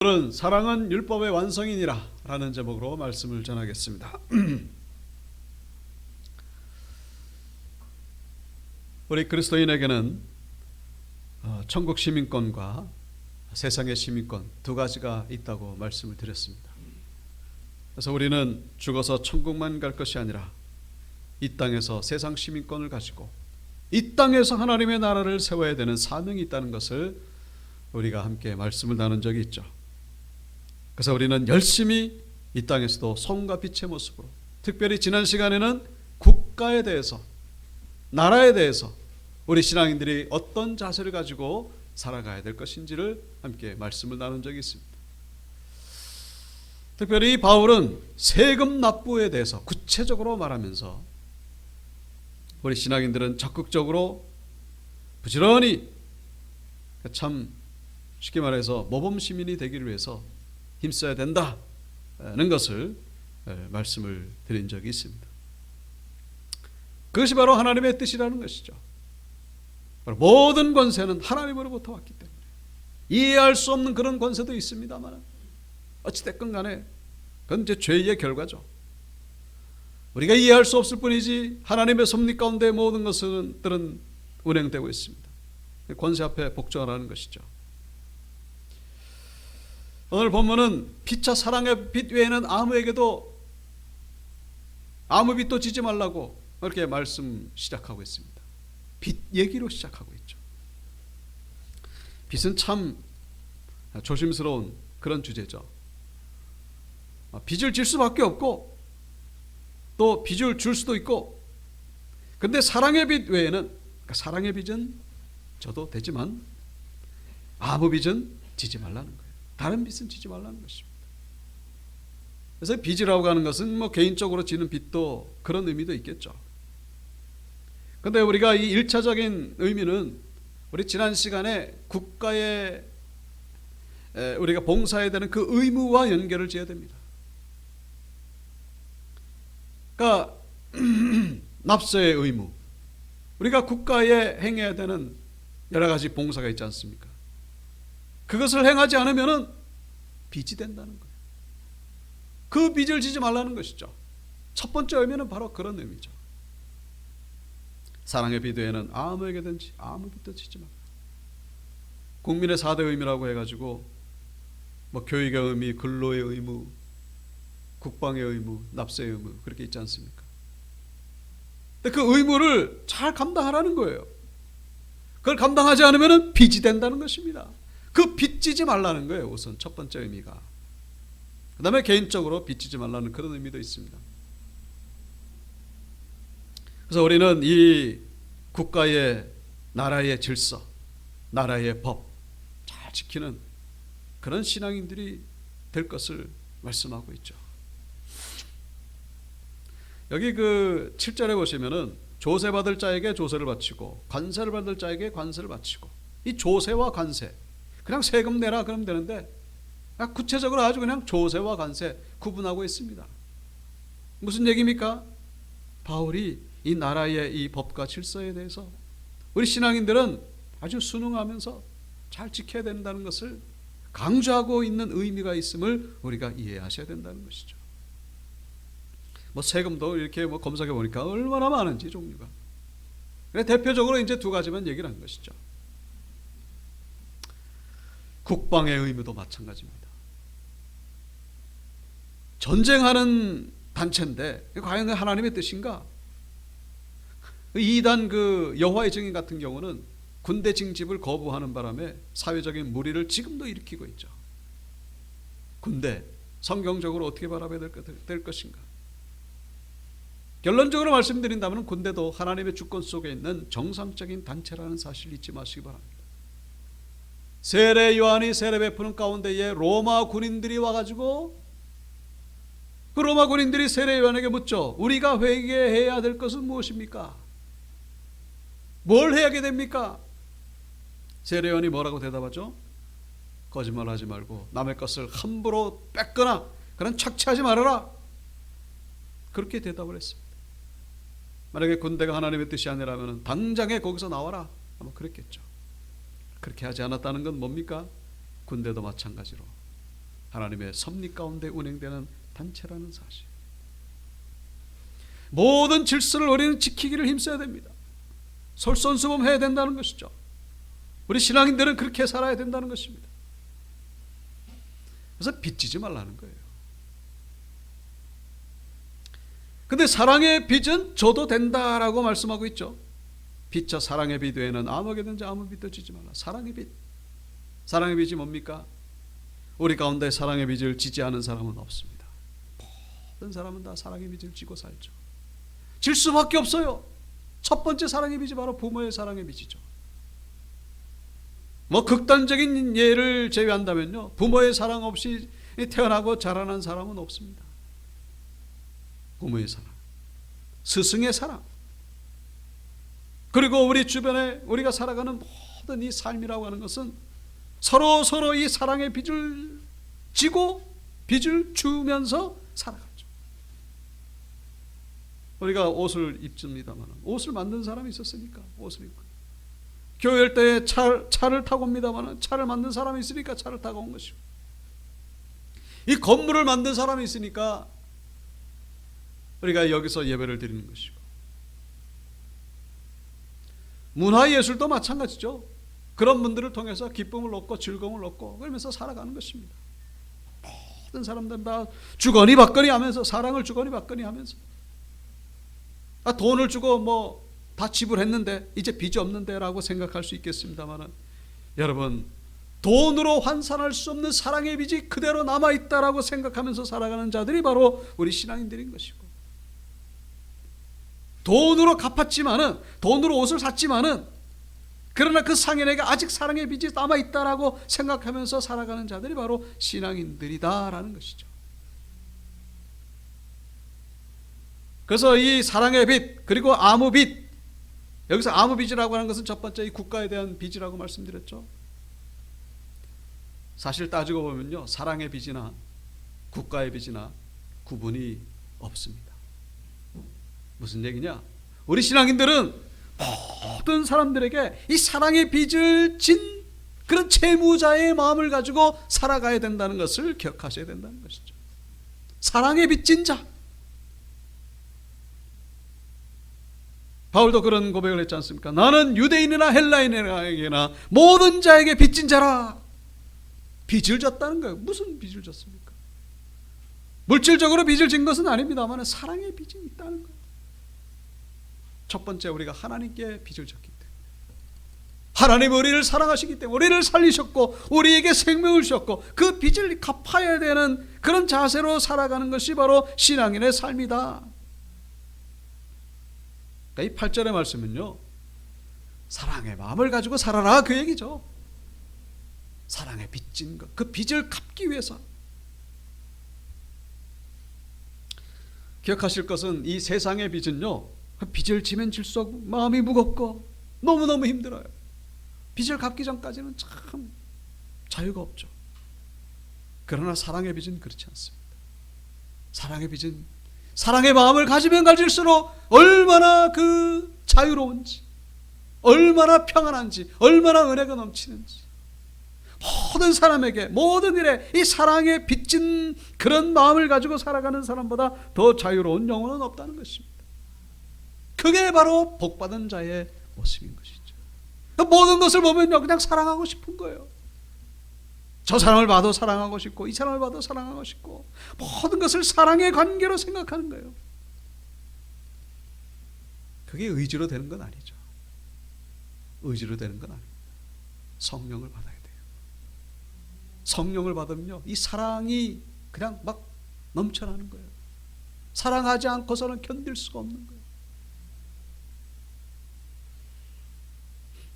오늘은 사랑은 율법의 완성이니라 라는 제목으로 말씀을 전하겠습니다. 우리 그리스도인에게는 천국 시민권과 세상의 시민권 두 가지가 있다고 말씀을 드렸습니다. 그래서 우리는 죽어서 천국만 갈 것이 아니라 이 땅에서 세상 시민권을 가지고 이 땅에서 하나님의 나라를 세워야 되는 사명이 있다는 것을 우리가 함께 말씀을 나눈 적이 있죠. 그래서 우리는 열심히 이 땅에서도 소금과 빛의 모습으로, 특별히 지난 시간에는 국가에 대해서, 나라에 대해서 우리 신앙인들이 어떤 자세를 가지고 살아가야 될 것인지를 함께 말씀을 나눈 적이 있습니다. 특별히 바울은 세금 납부에 대해서 구체적으로 말하면서 우리 신앙인들은 적극적으로 부지런히, 참 쉽게 말해서 모범 시민이 되기를 위해서 힘써야 된다는 것을 말씀을 드린 적이 있습니다. 그것이 바로 하나님의 뜻이라는 것이죠. 모든 권세는 하나님으로부터 왔기 때문에 이해할 수 없는 그런 권세도 있습니다만 어찌됐건 간에 그건 이제 죄의 결과죠. 우리가 이해할 수 없을 뿐이지 하나님의 섭리 가운데 모든 것들은 운행되고 있습니다. 권세 앞에 복종하라는 것이죠. 오늘 본문은 피차 사랑의 빛 외에는 아무에게도 아무 빛도 지지 말라고 그렇게 말씀 시작하고 있습니다. 빛 얘기로 시작하고 있죠. 빛은 참 조심스러운 그런 주제죠. 빚을 질 수밖에 없고 또 빚을 줄 수도 있고, 근데 사랑의 빛 외에는, 그러니까 사랑의 빚은 져도 되지만 아무 빚은 지지 말라는 거예요. 다른 빚은 지지 말라는 것입니다. 그래서 빚이라고 하는 것은 뭐 개인적으로 지는 빚도 그런 의미도 있겠죠. 그런데 우리가 이 1차적인 의미는 우리 지난 시간에 국가에 우리가 봉사해야 되는 그 의무와 연결을 지어야 됩니다. 그러니까 납세의 의무, 우리가 국가에 행해야 되는 여러 가지 봉사가 있지 않습니까? 그것을 행하지 않으면 빚이 된다는 거예요. 그 빚을 지지 말라는 것이죠. 첫 번째 의미는 바로 그런 의미죠. 사랑의 빚 외에는 아무에게든지 아무 빚도 지지 말라. 국민의 4대 의무라고 해가지고 뭐 교육의 의무, 근로의 의무, 국방의 의무, 납세의 의무 그렇게 있지 않습니까? 근데 그 의무를 잘 감당하라는 거예요. 그걸 감당하지 않으면 빚이 된다는 것입니다. 그 빚지지 말라는 거예요. 우선 첫 번째 의미가. 그 다음에 개인적으로 빚지지 말라는 그런 의미도 있습니다. 그래서 우리는 이 국가의, 나라의 질서, 나라의 법 잘 지키는 그런 신앙인들이 될 것을 말씀하고 있죠. 여기 그 7절에 보시면은 조세 받을 자에게 조세를 바치고 관세를 받을 자에게 관세를 바치고, 이 조세와 관세, 그냥 세금 내라 그러면 되는데 구체적으로 아주 그냥 조세와 관세 구분하고 있습니다. 무슨 얘기입니까? 바울이 이 나라의 이 법과 질서에 대해서 우리 신앙인들은 아주 순응하면서 잘 지켜야 된다는 것을 강조하고 있는 의미가 있음을 우리가 이해하셔야 된다는 것이죠. 뭐 세금도 이렇게 뭐 검색해 보니까 얼마나 많은지 종류가. 대표적으로 이제 두 가지만 얘기를 한 것이죠. 국방의 의무도 마찬가지입니다. 전쟁하는 단체인데 과연 하나님의 뜻인가? 이단 그 여호와의 증인 같은 경우는 군대 징집을 거부하는 바람에 사회적인 무리를 지금도 일으키고 있죠. 군대 성경적으로 어떻게 바라봐야 될 것인가? 결론적으로 말씀드린다면 군대도 하나님의 주권 속에 있는 정상적인 단체라는 사실을 잊지 마시기 바랍니다. 세례 요한이 세례 베푸는 가운데에 로마 군인들이 와가지고 그 로마 군인들이 세례 요한에게 묻죠. 우리가 회개해야 될 것은 무엇입니까? 뭘 해야 됩니까? 세례 요한이 뭐라고 대답하죠? 거짓말하지 말고 남의 것을 함부로 뺏거나 그런 착취하지 말아라. 그렇게 대답을 했습니다. 만약에 군대가 하나님의 뜻이 아니라면 당장에 거기서 나와라 아마 그랬겠죠. 그렇게 하지 않았다는 건 뭡니까? 군대도 마찬가지로 하나님의 섭리 가운데 운행되는 단체라는 사실. 모든 질서를 우리는 지키기를 힘써야 됩니다. 솔선수범해야 된다는 것이죠. 우리 신앙인들은 그렇게 살아야 된다는 것입니다. 그래서 빚지지 말라는 거예요. 근데 사랑의 빚은 줘도 된다라고 말씀하고 있죠. 빚자 사랑의 빚 외에는 아무에게든지 아무 빚도 지지 말라. 사랑의 빚. 사랑의 빚이 뭡니까? 우리 가운데 사랑의 빚을 지지 않은 사람은 없습니다. 모든 사람은 다 사랑의 빚을 지고 살죠. 질 수밖에 없어요. 첫 번째 사랑의 빚이 바로 부모의 사랑의 빚이죠. 뭐 극단적인 예를 제외한다면요, 부모의 사랑 없이 태어나고 자라난 사람은 없습니다. 부모의 사랑, 스승의 사랑, 그리고 우리 주변에 우리가 살아가는 모든 이 삶이라고 하는 것은 서로 이 사랑의 빚을 지고 빚을 주면서 살아가죠. 우리가 옷을 입습니다만 옷을 만든 사람이 있었으니까 옷을 입고, 교회 올 때 차를 타고 옵니다만 차를 만든 사람이 있으니까 차를 타고 온 것이고, 이 건물을 만든 사람이 있으니까 우리가 여기서 예배를 드리는 것이고, 문화예술도 마찬가지죠. 그런 분들을 통해서 기쁨을 얻고 즐거움을 얻고 그러면서 살아가는 것입니다. 모든 사람들은 다 주거니 받거니 하면서, 사랑을 주거니 받거니 하면서, 돈을 주고 뭐 다 지불했는데 이제 빚이 없는데 라고 생각할 수 있겠습니다만, 여러분, 돈으로 환산할 수 없는 사랑의 빚이 그대로 남아있다라고 생각하면서 살아가는 자들이 바로 우리 신앙인들인 것이고, 돈으로 갚았지만은, 돈으로 옷을 샀지만은, 그러나 그 상인에게 아직 사랑의 빚이 남아있다라고 생각하면서 살아가는 자들이 바로 신앙인들이다라는 것이죠. 그래서 이 사랑의 빚, 그리고 아무 빚, 여기서 아무 빚이라고 하는 것은 첫 번째 이 국가에 대한 빚이라고 말씀드렸죠. 사실 따지고 보면요, 사랑의 빚이나 국가의 빚이나 구분이 없습니다. 무슨 얘기냐? 우리 신앙인들은 모든 사람들에게 이 사랑의 빚을 진 그런 채무자의 마음을 가지고 살아가야 된다는 것을 기억하셔야 된다는 것이죠. 사랑의 빚진 자. 바울도 그런 고백을 했지 않습니까? 나는 유대인이나 헬라인에게나 모든 자에게 빚진 자라. 빚을 졌다는 거예요. 무슨 빚을 졌습니까? 물질적으로 빚을 진 것은 아닙니다만 사랑의 빚이 있다는 거예요. 첫 번째, 우리가 하나님께 빚을 졌기 때문에, 하나님 우리를 사랑하시기 때문에 우리를 살리셨고 우리에게 생명을 주셨고 그 빚을 갚아야 되는 그런 자세로 살아가는 것이 바로 신앙인의 삶이다. 이 8절의 말씀은요, 사랑의 마음을 가지고 살아라, 그 얘기죠. 사랑의 빚진 것, 그 빚을 갚기 위해서. 기억하실 것은 이 세상의 빚은요, 빚을 지면 질수록 마음이 무겁고 너무너무 힘들어요. 빚을 갚기 전까지는 참 자유가 없죠. 그러나 사랑의 빚은 그렇지 않습니다. 사랑의 빚은 사랑의 마음을 가지면 가질수록 얼마나 그 자유로운지, 얼마나 평안한지, 얼마나 은혜가 넘치는지, 모든 사람에게 모든 일에 이 사랑에 빚진 그런 마음을 가지고 살아가는 사람보다 더 자유로운 영혼은 없다는 것입니다. 그게 바로 복받은 자의 모습인 것이죠. 모든 것을 보면요, 그냥 사랑하고 싶은 거예요. 저 사람을 봐도 사랑하고 싶고 이 사람을 봐도 사랑하고 싶고 모든 것을 사랑의 관계로 생각하는 거예요. 그게 의지로 되는 건 아니죠. 의지로 되는 건 아닙니다. 성령을 받아야 돼요. 성령을 받으면요, 이 사랑이 그냥 막 넘쳐나는 거예요. 사랑하지 않고서는 견딜 수가 없는 거예요.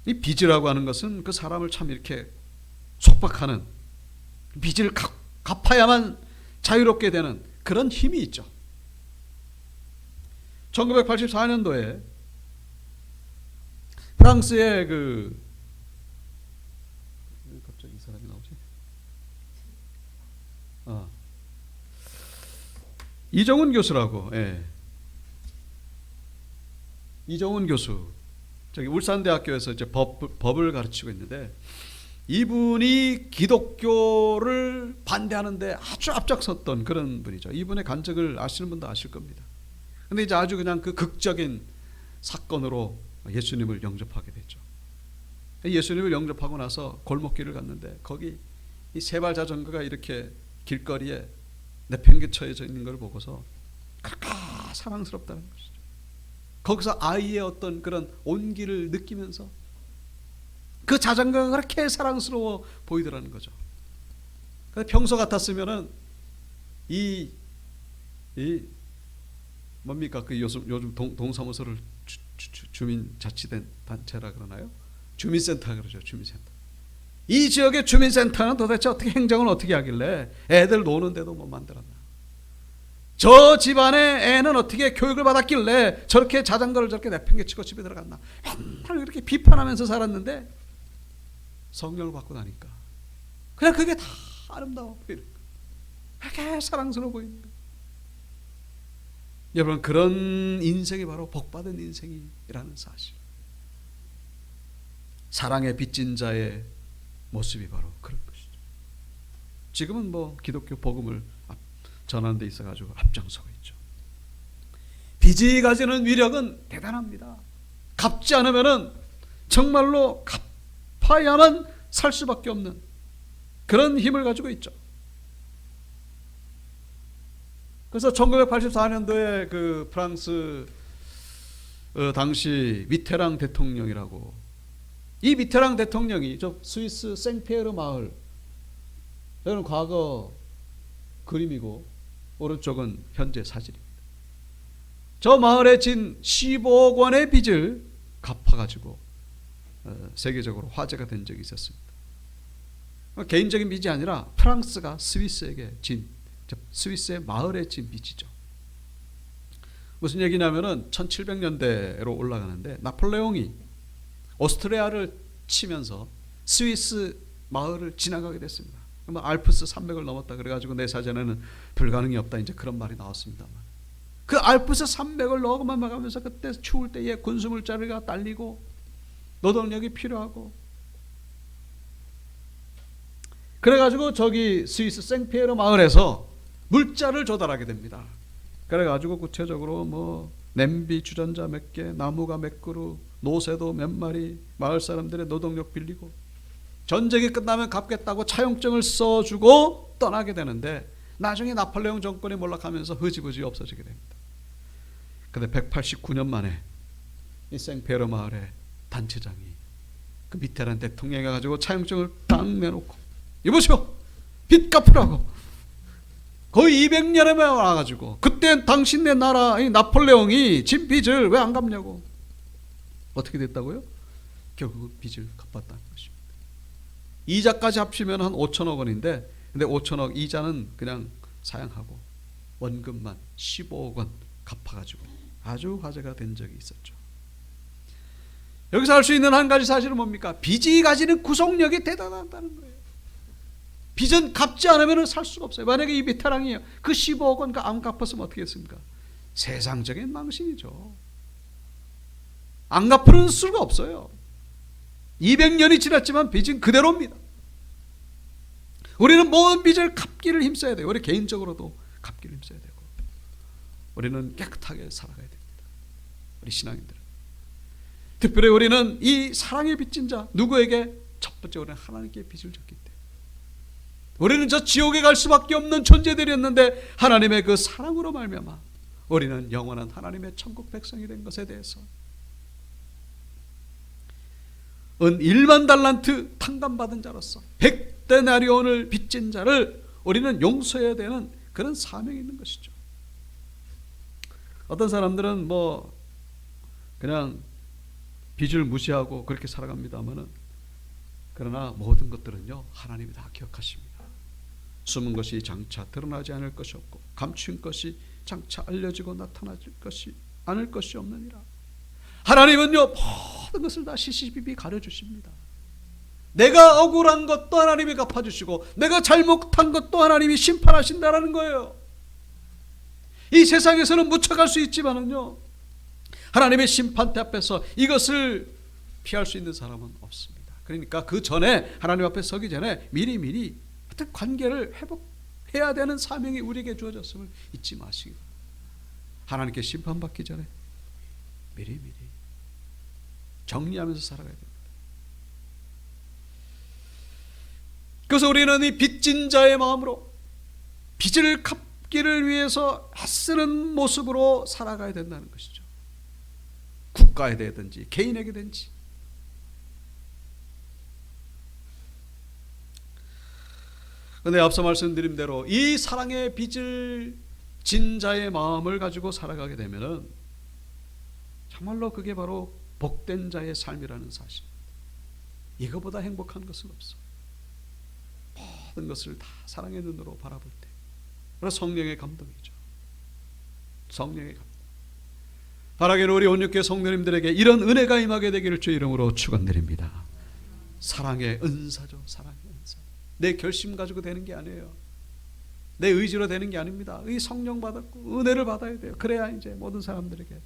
이 빚이라고 하는 것은 그 사람을 참 이렇게 속박하는, 빚을 갚아야만 자유롭게 되는 그런 힘이 있죠. 1984년도에 프랑스의 갑자기 이 사람이 나오지? 이정훈 교수라고, 이정훈 교수, 저기 울산대학교에서 이제 법을 가르치고 있는데, 이분이 기독교를 반대하는데 아주 앞장섰던 그런 분이죠. 이분의 간증을 아시는 분도 아실 겁니다. 근데 이제 아주 그냥 그 극적인 사건으로 예수님을 영접하게 됐죠. 예수님을 영접하고 나서 골목길을 갔는데 거기 이 세발 자전거가 이렇게 길거리에 내팽개쳐져 있는 걸 보고서 그렇게 사랑스럽다는 것이죠. 거기서 아이의 어떤 그런 온기를 느끼면서 그 자전거가 그렇게 사랑스러워 보이더라는 거죠. 평소 같았으면은 이 뭡니까? 그 요즘 동사무소를 주민자치된 단체라 그러나요? 주민센터 그러죠. 주민센터. 이 지역의 주민센터는 도대체 어떻게 행정을 어떻게 하길래 애들 노는 데도 못 만들었나? 저 집안의 애는 어떻게 교육을 받았길래 저렇게 자전거를 저렇게 내팽개치고 집에 들어갔나? 맨날 그렇게 비판하면서 살았는데 성령을 받고 나니까 그냥 그게 다 아름다워 보이는 거예요. 그렇게 사랑스러워 보이는 거예요. 여러분, 그런 인생이 바로 복받은 인생이라는 사실. 사랑에 빚진 자의 모습이 바로 그런 것이죠. 지금은 뭐 기독교 복음을 전하는 데 있어가지고 앞장서고 있죠. 빚이 가지는 위력은 대단합니다. 갚지 않으면은 정말로 갚아야만 살 수밖에 없는 그런 힘을 가지고 있죠. 그래서 1984년도에 그 프랑스 당시 미테랑 대통령이라고, 이 미테랑 대통령이 저 스위스 생피에르 마을, 여기는 과거 그림이고 오른쪽은 현재 사진입니다. 저 마을에 진 15억 원의 빚을 갚아가지고 세계적으로 화제가 된 적이 있었습니다. 개인적인 빚이 아니라 프랑스가 스위스에게 진, 스위스의 마을에 진 빚이죠. 무슨 얘기냐면은 1700년대로 올라가는데 나폴레옹이 오스트리아를 치면서 스위스 마을을 지나가게 됐습니다. 알프스 산맥을 넘었다 그래가지고 내 사전에는 불가능이 없다 이제 그런 말이 나왔습니다만, 그 알프스 산맥을 넘어가면서 그때 추울 때에 군수물자리가 딸리고 노동력이 필요하고, 그래가지고 저기 스위스 생피에르 마을에서 물자를 조달하게 됩니다. 그래가지고 구체적으로 뭐 냄비 주전자 몇 개, 나무가 몇 그루, 노새도 몇 마리, 마을 사람들의 노동력 빌리고 전쟁이 끝나면 갚겠다고 차용증을 써주고 떠나게 되는데, 나중에 나폴레옹 정권이 몰락하면서 흐지부지 없어지게 됩니다. 그런데 189년 만에 이 생피에르 마을의 단체장이 그 미테란 대통령이 가지고 차용증을 딱 내놓고, 이보시오, 빚 갚으라고. 거의 200년에 와가지고 그때 당신네 나라 이 나폴레옹이 진 빚을 왜 안 갚냐고. 어떻게 됐다고요? 결국 빚을 갚았다는 것입니다. 이자까지 합치면 한 5천억 원인데, 근데 5천억 이자는 그냥 사양하고 원금만 15억 원 갚아가지고 아주 화제가 된 적이 있었죠. 여기서 알 수 있는 한 가지 사실은 뭡니까? 빚이 가지는 구속력이 대단하다는 거예요. 빚은 갚지 않으면 살 수가 없어요. 만약에 이 미테랑이에요, 그 15억 원 안 갚았으면 어떻게 했습니까? 세상적인 망신이죠. 안 갚을 수가 없어요. 200년이 지났지만 빚은 그대로입니다. 우리는 모든 빚을 갚기를 힘써야 돼요. 우리 개인적으로도 갚기를 힘써야 되고, 우리는 깨끗하게 살아가야 됩니다. 우리 신앙인들은 특별히 우리는 이 사랑에 빚진 자, 누구에게? 첫 번째 우리는 하나님께 빚을 졌기 때문에 우리는 저 지옥에 갈 수밖에 없는 존재들이었는데, 하나님의 그 사랑으로 말미암아 우리는 영원한 하나님의 천국 백성이 된 것에 대해서 은 1만 달란트 탕감받은 자로서 100데나리온을 빚진 자를 우리는 용서해야 되는 그런 사명이 있는 것이죠. 어떤 사람들은 뭐 그냥 빚을 무시하고 그렇게 살아갑니다마는, 그러나 모든 것들은요 하나님이 다 기억하십니다. 숨은 것이 장차 드러나지 않을 것이 없고 감춘 것이 장차 알려지고 나타나질 것이 않을 것이 없느니라. 하나님은요 모든 것을 다 시시비비 가려주십니다. 내가 억울한 것도 하나님이 갚아주시고 내가 잘못한 것도 하나님이 심판하신다라는 거예요. 이 세상에서는 묻혀갈 수 있지만은요 하나님의 심판대 앞에서 이것을 피할 수 있는 사람은 없습니다. 그러니까 그 전에 하나님 앞에 서기 전에 미리 어떤 관계를 회복해야 되는 사명이 우리에게 주어졌음을 잊지 마시기 바랍니다. 하나님께 심판받기 전에 미리 정리하면서 살아가야 됩니다. 그래서 우리는 이 빚진 자의 마음으로 빚을 갚기를 위해서 애쓰는 모습으로 살아가야 된다는 것이죠. 국가에 대든지 개인에게 den지. 그런데 앞서 말씀드린 대로 이 사랑의 빚을 진 자의 마음을 가지고 살아가게 되면은 정말로 그게 바로 복된 자의 삶이라는 사실. 이거보다 행복한 것은 없어. 모든 것을 다 사랑의 눈으로 바라볼 때. 그래서 성령의 감동이죠. 성령의 감동. 바라기는 우리 온육교회 성도님들에게 이런 은혜가 임하게 되기를 주의 이름으로 축원드립니다. 사랑의 은사죠. 사랑의 은사. 내 결심 가지고 되는 게 아니에요. 내 의지로 되는 게 아닙니다. 이 성령 받았고 은혜를 받아야 돼요. 그래야 이제 모든 사람들에게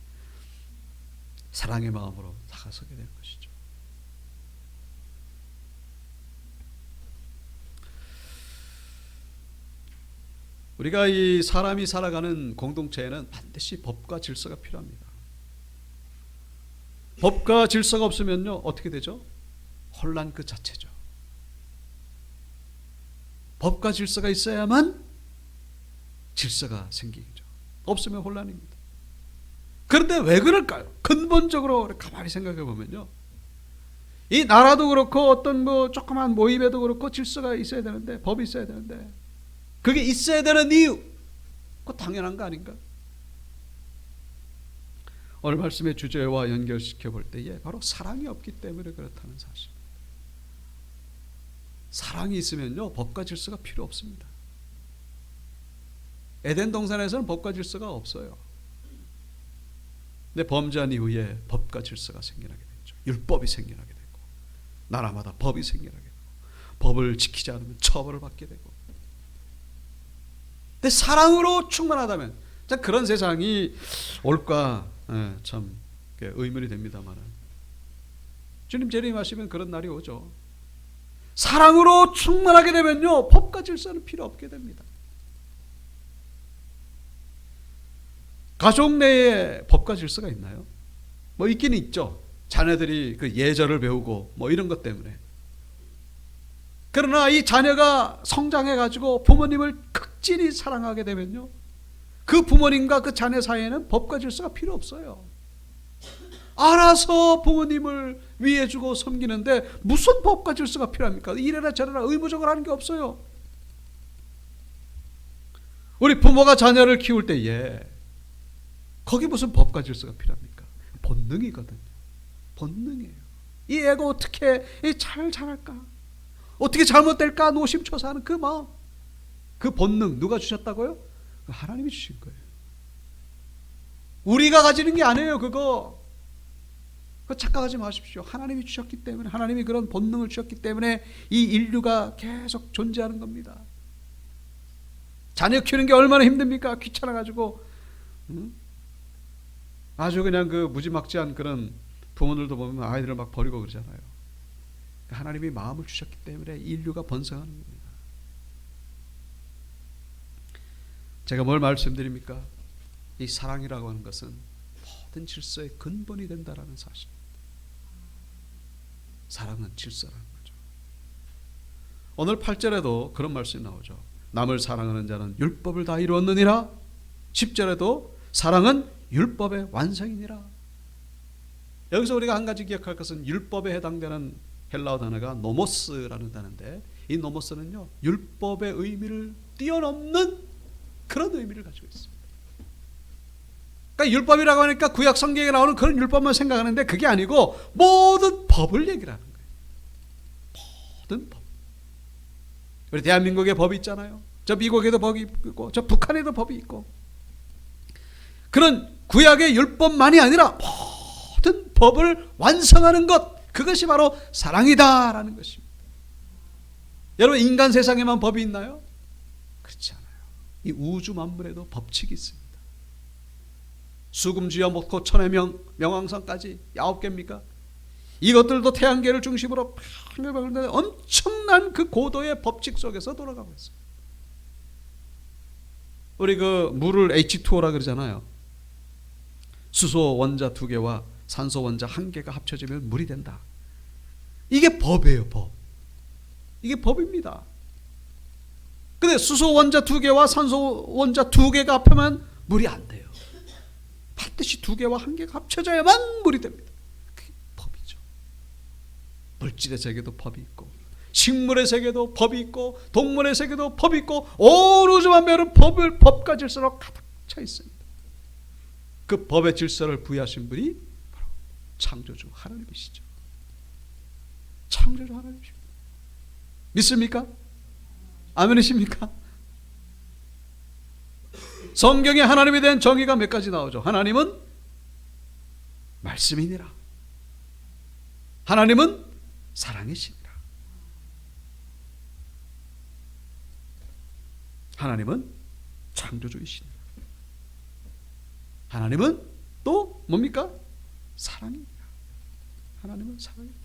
사랑의 마음으로 다가서게 되는 것이죠. 우리가 이 사람이 살아가는 공동체에는 반드시 법과 질서가 필요합니다. 법과 질서가 없으면요 어떻게 되죠? 혼란 그 자체죠. 법과 질서가 있어야만 질서가 생기죠. 없으면 혼란입니다. 그런데 왜 그럴까요? 근본적으로 가만히 생각해 보면요, 이 나라도 그렇고 어떤 뭐 조그만 모임에도 그렇고 질서가 있어야 되는데, 법이 있어야 되는데, 그게 있어야 되는 이유, 그거 당연한 거 아닌가? 오늘 말씀의 주제와 연결시켜 볼 때에 바로 사랑이 없기 때문에 그렇다는 사실. 사랑이 있으면요 법과 질서가 필요 없습니다. 에덴 동산에서는 법과 질서가 없어요. 근데 범죄한 이후에 법과 질서가 생겨나게 되죠. 율법이 생겨나게 되고, 나라마다 법이 생겨나게 되고, 법을 지키지 않으면 처벌을 받게 되고. 근데 사랑으로 충만하다면 그런 세상이 올까 참 의문이 됩니다만은, 주님 재림하시면 그런 날이 오죠. 사랑으로 충만하게 되면요 법과 질서는 필요 없게 됩니다. 가족 내에 법과 질서가 있나요? 뭐 있기는 있죠. 자녀들이 그 예절을 배우고 뭐 이런 것 때문에. 그러나 이 자녀가 성장해 가지고 부모님을 극진히 사랑하게 되면요, 그 부모님과 그 자녀 사이에는 법과 질서가 필요 없어요. 알아서 부모님을 위해주고 섬기는데 무슨 법과 질서가 필요합니까? 이래라 저래라 의무적으로 하는 게 없어요. 우리 부모가 자녀를 키울 때에 거기 무슨 법과 질서가 필요합니까? 본능이거든요. 본능이에요. 이 애가 어떻게 잘 자랄까? 어떻게 잘못될까? 노심초사하는 그 마음, 그 본능 누가 주셨다고요? 하나님이 주신 거예요. 우리가 가지는 게 아니에요. 그거 착각하지 마십시오. 하나님이 주셨기 때문에, 하나님이 그런 본능을 주셨기 때문에 이 인류가 계속 존재하는 겁니다. 자녀 키우는 게 얼마나 힘듭니까? 귀찮아가지고 아주 그냥 그 무지막지한 그런 부모들도 보면 아이들을 막 버리고 그러잖아요. 하나님이 마음을 주셨기 때문에 인류가 번성하는 겁니다. 제가 뭘 말씀드립니까? 이 사랑이라고 하는 것은 모든 질서의 근본이 된다라는 사실. 사랑은 질서라는 거죠. 오늘 8절에도 그런 말씀이 나오죠. 남을 사랑하는 자는 율법을 다 이루었느니라. 10절에도 사랑은 율법의 완성이니라. 여기서 우리가 한 가지 기억할 것은 율법에 해당되는 헬라어 단어가 노모스라는 단어인데, 이 노모스는요 율법의 의미를 뛰어넘는 그런 의미를 가지고 있습니다. 그러니까 율법이라고 하니까 구약 성경에 나오는 그런 율법만 생각하는데 그게 아니고 모든 법을 얘기를 하는 거예요. 모든 법. 우리 대한민국에 법이 있잖아요. 저 미국에도 법이 있고, 저 북한에도 법이 있고. 그런 구약의 율법만이 아니라 모든 법을 완성하는 것, 그것이 바로 사랑이다라는 것입니다. 여러분, 인간 세상에만 법이 있나요? 그렇지 않아요. 이 우주 만물에도 법칙이 있습니다. 수금주여 목호 천의 명왕성까지 9개입니까? 이것들도 태양계를 중심으로 엄청난 그 고도의 법칙 속에서 돌아가고 있어요. 우리 그 물을 H2O라 그러잖아요. 수소 원자 2개와 산소 원자 1개가 합쳐지면 물이 된다. 이게 법이에요, 법. 이게 법입니다. 근데 수소 원자 2개와 산소 원자 2개가 합하면 물이 안 돼요. 반드시 2개와 1개가 합쳐져야만 물이 됩니다. 그게 법이죠. 물질의 세계도 법이 있고, 식물의 세계도 법이 있고, 동물의 세계도 법이 있고, 온 우주 만물은 법과 질서로 가득 차 있습니다. 그 법의 질서를 부여하신 분이 바로 창조주 하나님이시죠. 창조주 하나님이십니다. 믿습니까? 아멘이십니까? 성경에 하나님에 대한 정의가 몇 가지 나오죠. 하나님은 말씀이니라. 하나님은 사랑이시니라. 하나님은 창조주이시니라. 하나님은 또 뭡니까? 사랑이니라. 하나님은 사랑이니라.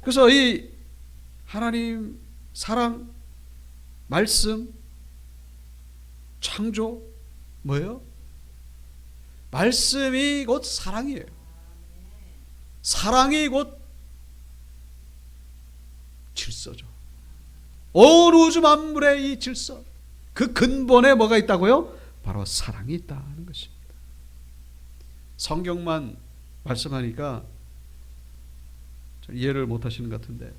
그래서 이 하나님, 사랑, 말씀, 창조 뭐예요? 말씀이 곧 사랑이에요. 사랑이 곧 질서죠. 온 우주 만물의 이 질서, 그 근본에 뭐가 있다고요? 바로 사랑이 있다는 것입니다. 성경만 말씀하니까 이해를 못하시는 것 같은데,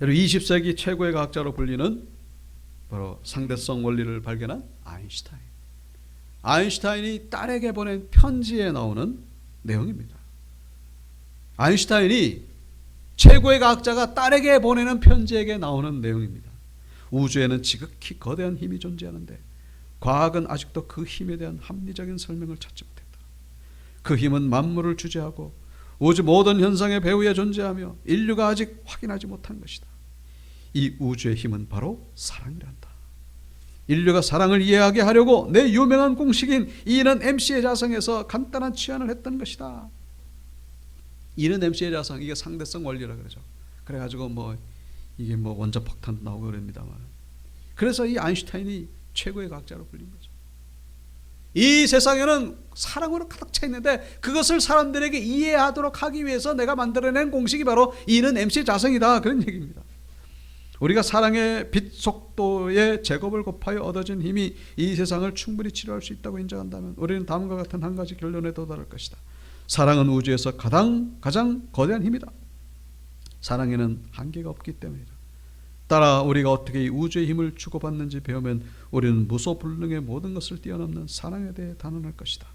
여러분 20세기 최고의 과학자로 불리는 바로 상대성 원리를 발견한 아인슈타인. 아인슈타인이 딸에게 보낸 편지에 나오는 내용입니다. 아인슈타인이 최고의 과학자가 딸에게 보내는 편지에게 나오는 내용입니다. 우주에는 지극히 거대한 힘이 존재하는데 과학은 아직도 그 힘에 대한 합리적인 설명을 찾지 못했다. 그 힘은 만물을 주재하고 우주 모든 현상의 배후에 존재하며 인류가 아직 확인하지 못한 것이다. 이 우주의 힘은 바로 사랑이란다. 인류가 사랑을 이해하게 하려고 내 유명한 공식인 E는 mc의 자성에서 간단한 치환을 했던 것이다. E는 mc의 자성, 이게 상대성 원리라 그러죠. 그래가지고 이게 원자폭탄 나오고 그럽니다만, 그래서 이 아인슈타인이 최고의 과학자로 불린 거죠. 이 세상에는 사랑으로 가득 차 있는데 그것을 사람들에게 이해하도록 하기 위해서 내가 만들어낸 공식이 바로 E는 mc의 자성이다, 그런 얘기입니다. 우리가 사랑의 빛 속도의 제곱을 곱하여 얻어진 힘이 이 세상을 충분히 치료할 수 있다고 인정한다면 우리는 다음과 같은 한 가지 결론에 도달할 것이다. 사랑은 우주에서 가장 거대한 힘이다. 사랑에는 한계가 없기 때문이다. 따라 우리가 어떻게 이 우주의 힘을 주고받는지 배우면 우리는 무소불능의 모든 것을 뛰어넘는 사랑에 대해 단언할 것이다.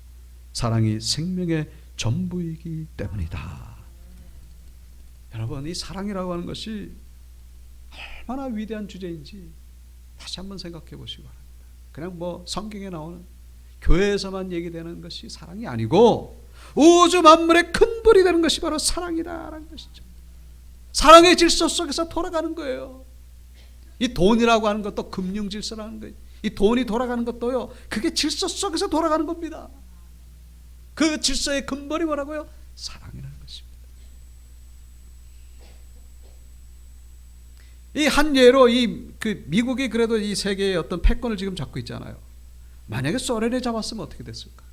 사랑이 생명의 전부이기 때문이다. 여러분, 이 사랑이라고 하는 것이 얼마나 위대한 주제인지 다시 한번 생각해 보시기 바랍니다. 그냥 성경에 나오는 교회에서만 얘기되는 것이 사랑이 아니고 우주 만물의 근본이 되는 것이 바로 사랑이다라는 것이죠. 사랑의 질서 속에서 돌아가는 거예요. 이 돈이라고 하는 것도 금융 질서라는 거예요. 이 돈이 돌아가는 것도요, 그게 질서 속에서 돌아가는 겁니다. 그 질서의 근본이 뭐라고요? 사랑이라는 것입니다. 이 한 예로 미국이 그래도 이 세계의 어떤 패권을 지금 잡고 있잖아요. 만약에 소련이 잡았으면 어떻게 됐을까?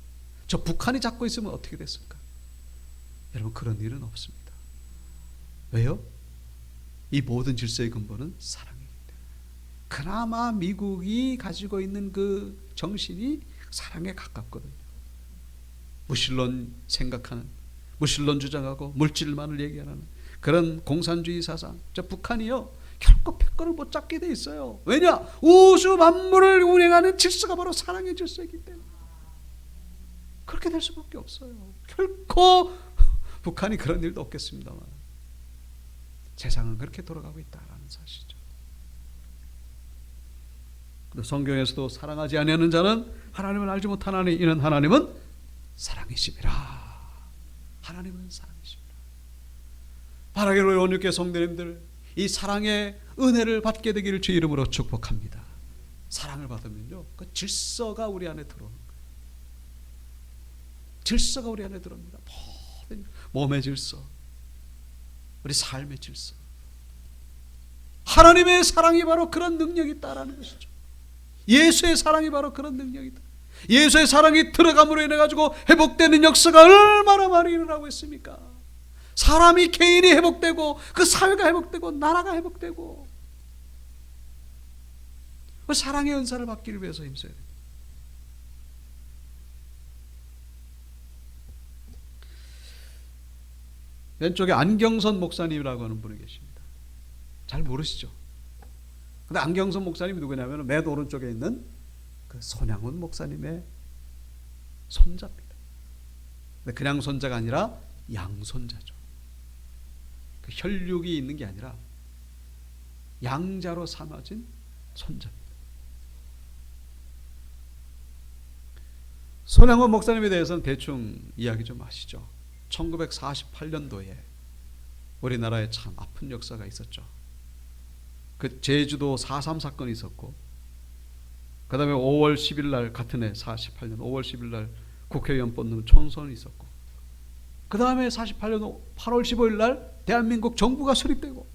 저 북한이 잡고 있으면 어떻게 됐을까? 여러분, 그런 일은 없습니다. 왜요? 이 모든 질서의 근본은 사랑이기 때문에. 그나마 미국이 가지고 있는 그 정신이 사랑에 가깝거든요. 무신론 생각하는, 무신론 주장하고 물질만을 얘기하는 그런 공산주의 사상. 저 북한이요, 결코 패권을 못 잡게 돼 있어요. 왜냐? 우주 만물을 운행하는 질서가 바로 사랑의 질서이기 때문에 그렇게 될 수밖에 없어요. 결코 북한이 그런 일도 없겠습니다만 세상은 그렇게 돌아가고 있다라는 사실이죠. 성경에서도 사랑하지 아니하는 자는 하나님을 알지 못하나니 이는 하나님은 사랑이심이라. 하나님은 사랑이십니다. 바라기로 온유께 성도님들, 이 사랑의 은혜를 받게 되기를 주 이름으로 축복합니다. 사랑을 받으면요, 그 질서가 우리 안에 들어오는 거예요. 질서가 우리 안에 들어옵니다. 모든 몸의 질서, 우리 삶의 질서. 하나님의 사랑이 바로 그런 능력이 있다라는 것이죠. 예수의 사랑이 바로 그런 능력이다. 예수의 사랑이 들어감으로 인해 가지고 회복되는 역사가 얼마나 많이 일어나고 있습니까? 사람이, 개인이 회복되고 그 사회가 회복되고 나라가 회복되고 그 사랑의 은사를 받기를 위해서 힘써야 됩니다. 왼쪽에 안경선 목사님이라고 하는 분이 계십니다. 잘 모르시죠? 근데 안경선 목사님이 누구냐면 맨 오른쪽에 있는 그 손양훈 목사님의 손자입니다. 근데 그냥 손자가 아니라 양손자죠. 그 혈육이 있는 게 아니라 양자로 삼아진 손자입니다. 손양훈 목사님에 대해서는 대충 이야기 좀 아시죠? 1948년도에 우리나라에 참 아픈 역사가 있었죠. 그 제주도 4.3 사건이 있었고, 그 다음에 5월 10일 날, 같은 해 48년 5월 10일 날 국회의원 뽑는 총선이 있었고, 그 다음에 48년 8월 15일 날 대한민국 정부가 수립되고,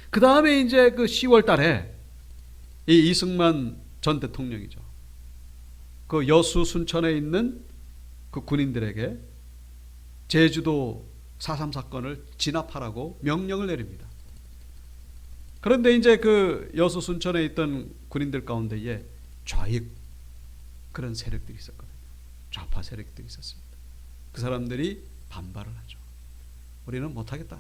그 다음에 이제 그 10월 달에 이 이승만 전 대통령이죠. 그 여수 순천에 있는 그 군인들에게 제주도 4.3 사건을 진압하라고 명령을 내립니다. 그런데 이제 그 여수 순천에 있던 군인들 가운데에 좌익 그런 세력들이 있었거든요. 좌파 세력들이 있었습니다. 그 사람들이 반발을 하죠. 우리는 못하겠다.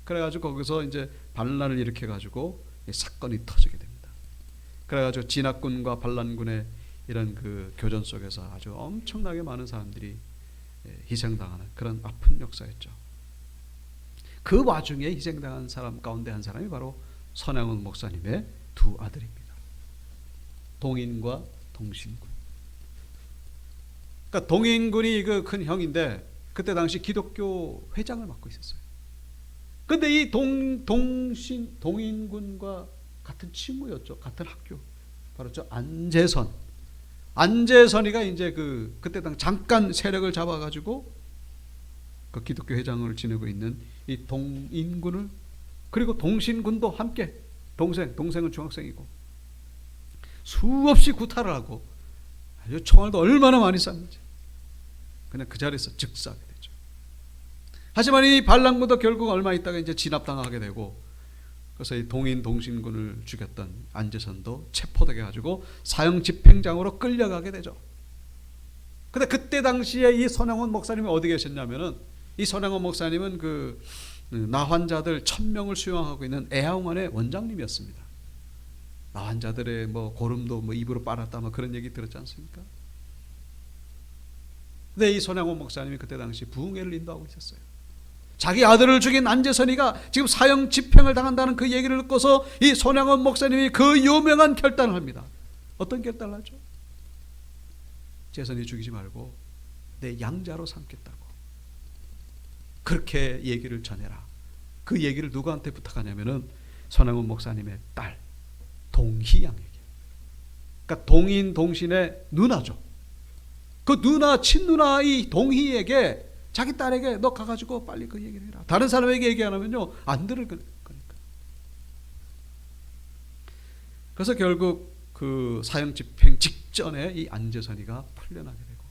그래가지고 거기서 이제 반란을 일으켜가지고 사건이 터지게 됩니다. 그래가지고 진압군과 반란군의 이런 그 교전 속에서 아주 엄청나게 많은 사람들이 희생당하는 그런 아픈 역사였죠. 그 와중에 희생당한 사람 가운데 한 사람이 바로 손양훈 목사님의 두 아들입니다. 동인과 동신군. 그러니까 동인군이 그 큰 형인데 그때 당시 기독교 회장을 맡고 있었어요. 근데 이 동인군과 같은 친구였죠. 같은 학교. 바로 저 안재선이가 이제 그때 당 잠깐 세력을 잡아가지고 그 기독교 회장을 지내고 있는 이 동인군을, 그리고 동신군도 함께, 동생은 중학생이고 수없이 구타를 하고 아주 총알도 얼마나 많이 쐈는지 그냥 그 자리에서 즉사하게 되죠. 하지만 이 반란군도 결국 얼마 있다가 이제 진압당하게 되고, 그래서 이 동신군을 죽였던 안재선도 체포되게 가지고 사형 집행장으로 끌려가게 되죠. 근데 그때 당시에 이 손양훈 목사님이 어디 계셨냐면은, 이 손양훈 목사님은 그 나환자들 1000명을 수용하고 있는 애양원의 원장님이었습니다. 나환자들의 뭐 고름도 뭐 입으로 빨았다 뭐 그런 얘기 들었지 않습니까? 근데 이 손양훈 목사님이 그때 당시 부흥회를 인도하고 있었어요. 자기 아들을 죽인 안재선이가 지금 사형 집행을 당한다는 그 얘기를 듣고서 이 손양훈 목사님이 그 유명한 결단을 합니다. 어떤 결단을 하죠? 재선이 죽이지 말고 내 양자로 삼겠다고. 그렇게 얘기를 전해라. 그 얘기를 누구한테 부탁하냐면은 손양훈 목사님의 딸 동희양에게. 그러니까 동인 동신의 누나죠. 그 누나, 친누나 이 동희에게, 자기 딸에게 너 가가지고 빨리 그 얘기를 해라. 다른 사람에게 얘기 안 하면요 안 들을 거니까. 그래서 결국 그 사형 집행 직전에 이 안재선이가 풀려나게 되고,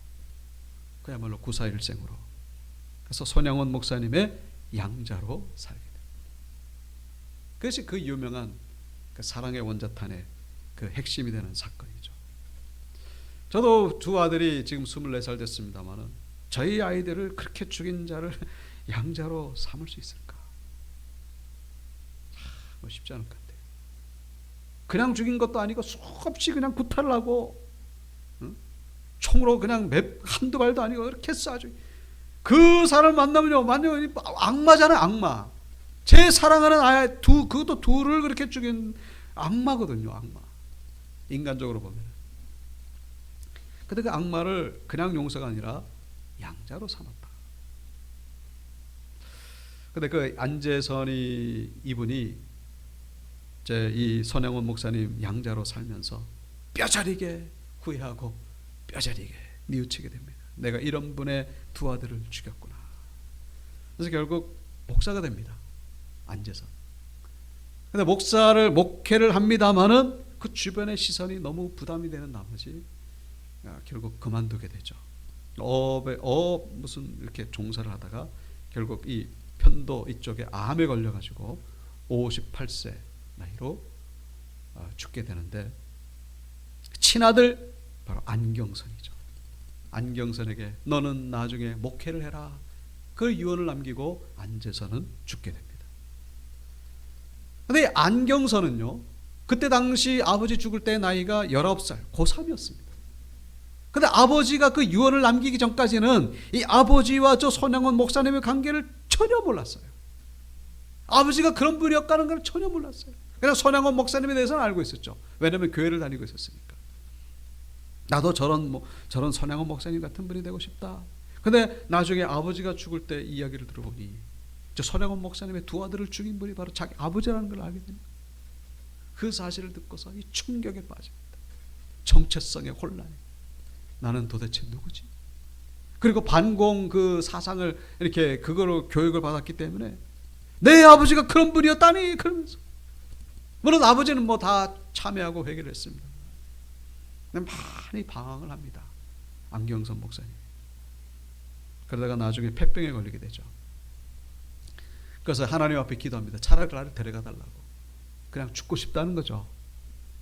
그야말로 구사일생으로, 그래서 손양훈 목사님의 양자로 살게 됩니다. 그것이 그 유명한 그 사랑의 원자탄의 그 핵심이 되는 사건이죠. 저도 두 아들이 지금 24살 됐습니다만은 저희 아이들을 그렇게 죽인 자를 양자로 삼을 수 있을까? 뭐 쉽지 않을 것 같아요. 그냥 죽인 것도 아니고 수없이 그냥 구타를 하고, 총으로 그냥 한두 발도 아니고 이렇게 쏴줘. 그 사람 만나면요, 완전 악마잖아요, 악마. 제 사랑하는 아이 그것도 둘을 그렇게 죽인 악마거든요, 악마. 인간적으로 보면. 근데 그 악마를 그냥 용서가 아니라 양자로 삼았다. 근데 그 안재선이 이분이 이 손양훈 목사님 양자로 살면서 뼈저리게 후회하고 뼈저리게 뉘우치게 됩니다. 내가 이런 분의 두 아들을 죽였구나. 그래서 결국 목사가 됩니다. 앉아서. 근데 목회를 합니다마는 그 주변의 시선이 너무 부담이 되는 나머지 결국 그만두게 되죠. 무슨 이렇게 종사를 하다가 결국 이 편도 이쪽에 암에 걸려가지고 58세 나이로 죽게 되는데, 친아들 바로 안경선이죠. 안경선에게 너는 나중에 목회를 해라, 그 유언을 남기고 안재선은 죽게 됩니다. 근데 안경선은요, 그때 당시 아버지 죽을 때 나이가 19살, 고3이었습니다. 근데 아버지가 그 유언을 남기기 전까지는 이 아버지와 저 손양원 목사님의 관계를 전혀 몰랐어요. 아버지가 그런 분이었다는 걸 전혀 몰랐어요. 그냥 손양원 목사님에 대해서는 알고 있었죠. 왜냐하면 교회를 다니고 있었으니까. 나도 저런 손양원 목사님 같은 분이 되고 싶다. 근데 나중에 아버지가 죽을 때 이야기를 들어보니 저 손양원 목사님의 두 아들을 죽인 분이 바로 자기 아버지라는 걸 알게 됩니다. 그 사실을 듣고서 이 충격에 빠집니다. 정체성의 혼란에 나는 도대체 누구지? 그리고 반공 그 사상을 이렇게 그거로 교육을 받았기 때문에 내 아버지가 그런 분이었다니, 그러면서 물론 아버지는 뭐 다 참여하고 회개를 했습니다. 많이 방황을 합니다. 안경선 목사님. 그러다가 나중에 폐병에 걸리게 되죠. 그래서 하나님 앞에 기도합니다. 차라리 나를 데려가 달라고. 그냥 죽고 싶다는 거죠.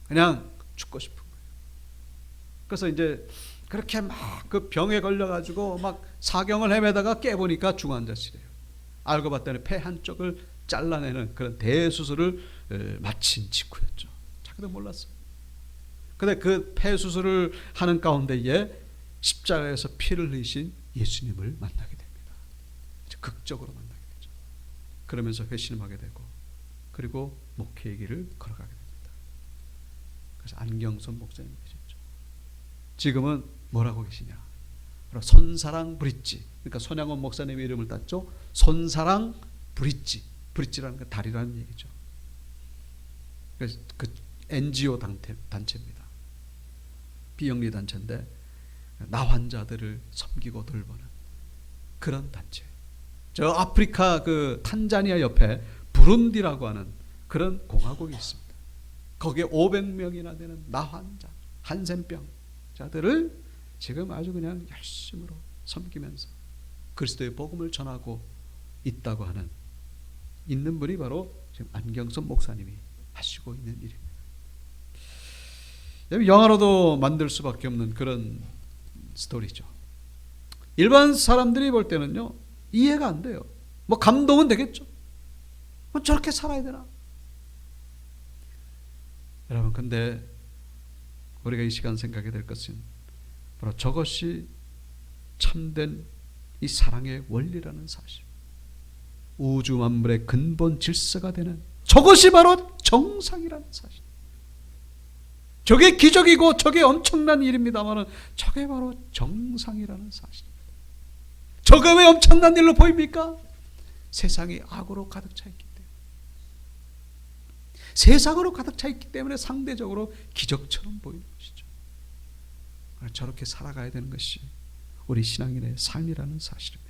그냥 죽고 싶은 거예요. 그래서 이제 그렇게 막 그 병에 걸려가지고 막 사경을 헤매다가 깨보니까 중환자실이에요. 알고 봤더니 폐 한쪽을 잘라내는 그런 대수술을 마친 직후였죠. 자기도 몰랐어요. 근데 그 폐 수술을 하는 가운데에 십자가에서 피를 흘리신 예수님을 만나게 됩니다. 극적으로 만나게 되죠. 그러면서 회심하게 되고, 그리고 목회의 길을 걸어가게 됩니다. 그래서 안경선 목사님 계셨죠. 지금은 뭐라고 계시냐? 바로 손사랑 브릿지. 그러니까 손양원 목사님의 이름을 땄죠. 손사랑 브릿지. 브릿지라는 건 다리라는 얘기죠. 그래서 그 NGO 단체입니다. 비영리 단체인데 나 환자들을 섬기고 돌보는 그런 단체. 저 아프리카 그 탄자니아 옆에 부룬디라고 하는 그런 공화국이 있습니다. 거기에 500명이나 되는 나 환자, 한센병자들을 지금 아주 그냥 열심으로 섬기면서 그리스도의 복음을 전하고 있다고 하는 있는 분이 바로 지금 안경선 목사님이 하시고 있는 일입니다. 영화로도 만들 수밖에 없는 그런 스토리죠. 일반 사람들이 볼 때는요, 이해가 안 돼요. 뭐 감동은 되겠죠. 뭐 저렇게 살아야 되나? 여러분, 근데 우리가 이 시간 생각해야 될 것은 바로 저것이 참된 이 사랑의 원리라는 사실, 우주 만물의 근본 질서가 되는 저것이 바로 정상이라는 사실. 저게 기적이고 저게 엄청난 일입니다만 저게 바로 정상이라는 사실입니다. 저게 왜 엄청난 일로 보입니까? 세상이 악으로 가득 차 있기 때문에, 세상으로 가득 차 있기 때문에 상대적으로 기적처럼 보이는 것이죠. 저렇게 살아가야 되는 것이 우리 신앙인의 삶이라는 사실입니다.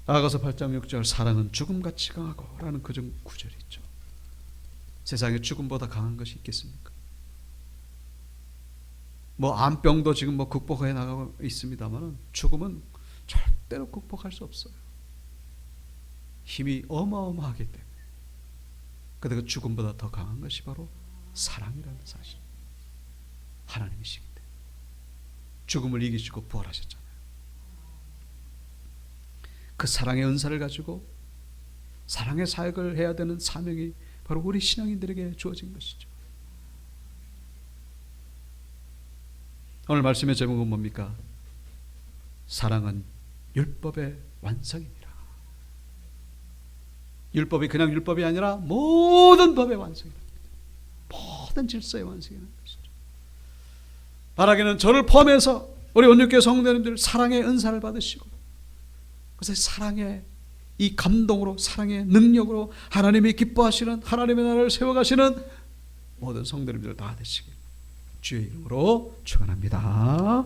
아가서 8장 6절 사랑은 죽음같이 강하고 라는 그중 구절이 있죠. 세상에 죽음보다 강한 것이 있겠습니까? 뭐 암병도 지금 뭐 극복해 나가고 있습니다만 죽음은 절대로 극복할 수 없어요. 힘이 어마어마하기 때문에. 그런데 그 죽음보다 더 강한 것이 바로 사랑이라는 사실. 하나님이시기 때문에 죽음을 이기시고 부활하셨잖아요. 그 사랑의 은사를 가지고 사랑의 사역을 해야 되는 사명이 바로 우리 신앙인들에게 주어진 것이죠. 오늘 말씀의 제목은 뭡니까? 사랑은 율법의 완성입니다. 율법이 그냥 율법이 아니라 모든 법의 완성이다. 모든 질서의 완성이라는 것이죠. 바라기는 저를 포함해서 우리 온유교회 성도님들 사랑의 은사를 받으시고, 그래서 사랑의 이 감동으로, 사랑의 능력으로 하나님이 기뻐하시는, 하나님의 나라를 세워가시는 모든 성도님들 다 되시길 주의 이름으로 축원합니다.